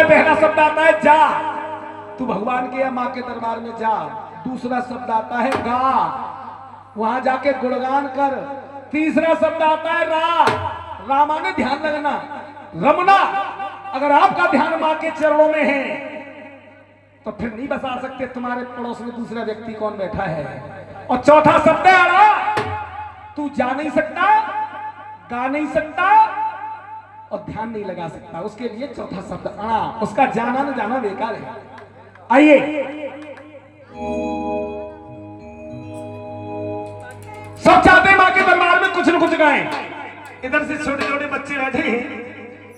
है पहला शब्द आता है जा, तू भगवान के या माँ के दरबार में जा। दूसरा शब्द आता है गा, वहां जाके गुणगान कर। तीसरा शब्द आता है रा, रामा ने ध्यान लगना, रमना। अगर आपका ध्यान माँ के चरणों में है तो फिर नहीं बता सकते तुम्हारे पड़ोस में दूसरा व्यक्ति कौन बैठा है। और चौथा शब्द है अड़ा, तू जा नहीं सकता, गा नहीं सकता और ध्यान नहीं लगा सकता, उसके लिए चौथा शब्द अड़ा। उसका जाना न जाना बेकार है। आइए सब चाहते हैं मां के दरबार में कुछ न कुछ गाएं। इधर से छोटे छोटे बच्चे बैठे हैं,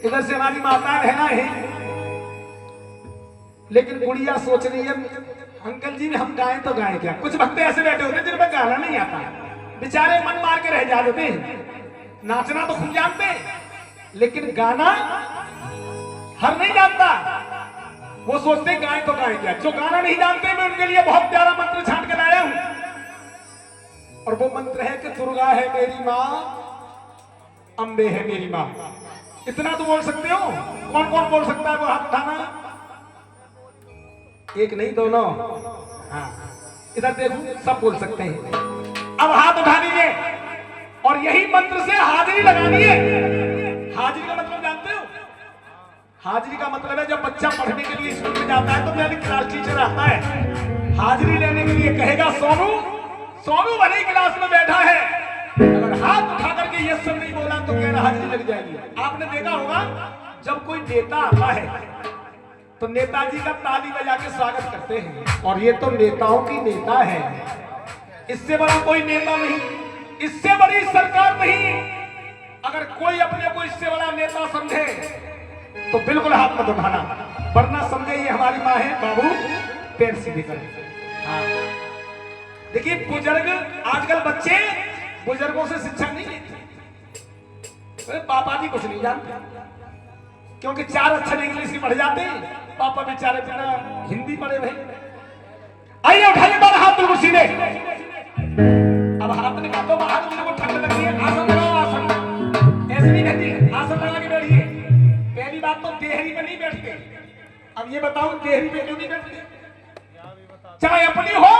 इधर से हमारी माता रहना है, लेकिन गुड़िया सोच रही है अंकल जी हम गाएं तो गाएं क्या। कुछ भक्त ऐसे बैठे होते हैं जिनमें गाना नहीं आता, बेचारे मन मार के रह जाते हैं। नाचना तो खूब जानते हैं लेकिन गाना हर नहीं जानता। वो सोचते हैं गाएं तो गाएं क्या। जो गाना नहीं जानते मैं उनके लिए बहुत प्यारा मंत्र छांट कर लाया हूं, और वो मंत्र है कि दुर्गा है मेरी माँ, अम्बे है मेरी माँ। इतना तो बोल सकते हो। कौन कौन बोल सकता है वो हाथ उठाना। एक नहीं दोनों, हाँ इधर देखो सब बोल सकते हैं। अब हाथ उठा लीजिए और यही मंत्र से हाजिरी लगानी है। हाजिरी का मतलब जानते हो? हाजिरी का मतलब है जब बच्चा पढ़ने के लिए स्कूल में जाता है तो मेरी क्लास टीचर आता है हाजिरी लेने के लिए, कहेगा सोनू, सोनू भले क्लास में बैठा है, अगर हाथ उठा करके ये सब नहीं बोला तो कह रहा हाजिरी लग जाएगी। आपने देखा होगा जब कोई नेता आता है तो नेताजी का ताली बजा के स्वागत करते हैं, और ये तो नेताओं की नेता है। इससे बड़ा कोई नेता नहीं, इससे बड़ी सरकार नहीं। अगर कोई अपने को इससे बड़ा नेता समझे तो बिल्कुल हाथ मत उठाना, वरना समझे ये हमारी माँ है। बाबू पैर सीधे करें। हाँ देखिए बुजुर्ग, आजकल बच्चे बुजुर्गों से शिक्षा नहीं लेते। पापा जी कुछ नहीं जानते क्योंकि 4 अक्षर इंग्लिश की पढ़ जाते हैं। पापा बेचारे बिना हिंदी पढ़े भाई। आइए उठाइए बार हाथ बिल्कुल सीधे। अब हाथ निकाल दो बाहर, को ठंड लग रही है। आसन लगाओ, आसन ऐसे नहीं कहती है, आसन लगा के बैठिए। पहली बात तो देहरी पे नहीं बैठते। अब ये बताओ देहरी पे क्यों नहीं बैठते? चाहे अपनी हो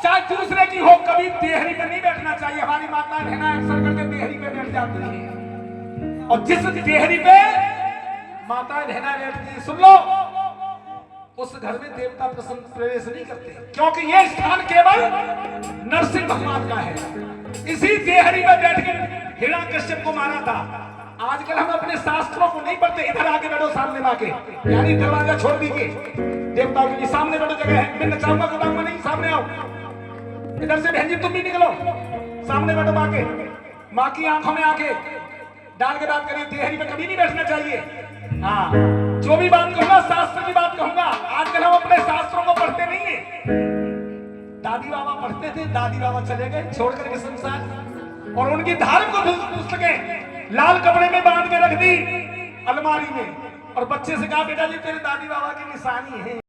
चाहे दूसरे की हो, कभी देहरी पे नहीं बैठना चाहिए। हमारी माता बहना अक्सर करके देहरी पे बैठ जाती है, और जिस देहरी पे माता बहना बैठती है, सुन लो, उस घर में देवता प्रवेश नहीं करते, क्योंकि ये स्थान केवल नरसिंह भगवान का है। इसी देहरी में बैठ के हिरण्यकश्यप को मारा था। आजकल हम अपने शास्त्रों को नहीं पढ़ते। इधर आके बैठो सामने लाके, यानी दरवाजा छोड़ दीजिए देवताओं के लिए। सामने बैठो, जगह है, मैं नचाऊंगा गुलाऊंगा नहीं, सामने आओ। इधर से बहन जी तुम भी निकलो, सामने बैठो आके। माँ की आंखों में आके डाल के बात करिए। देहरी में कभी नहीं बैठना चाहिए। हाँ जो भी बात कहूंगा शास्त्र की बात कहूंगा। आजकल हम अपने शास्त्रों को पढ़ते नहीं है। दादी बाबा पढ़ते थे, दादी बाबा चले गए छोड़ करके संसार, और उनकी धार्मिक पुस्तकें लाल कपड़े में बांध के रख दी अलमारी में, और बच्चे से कहा बेटा जी तेरे दादी बाबा की निशानी है।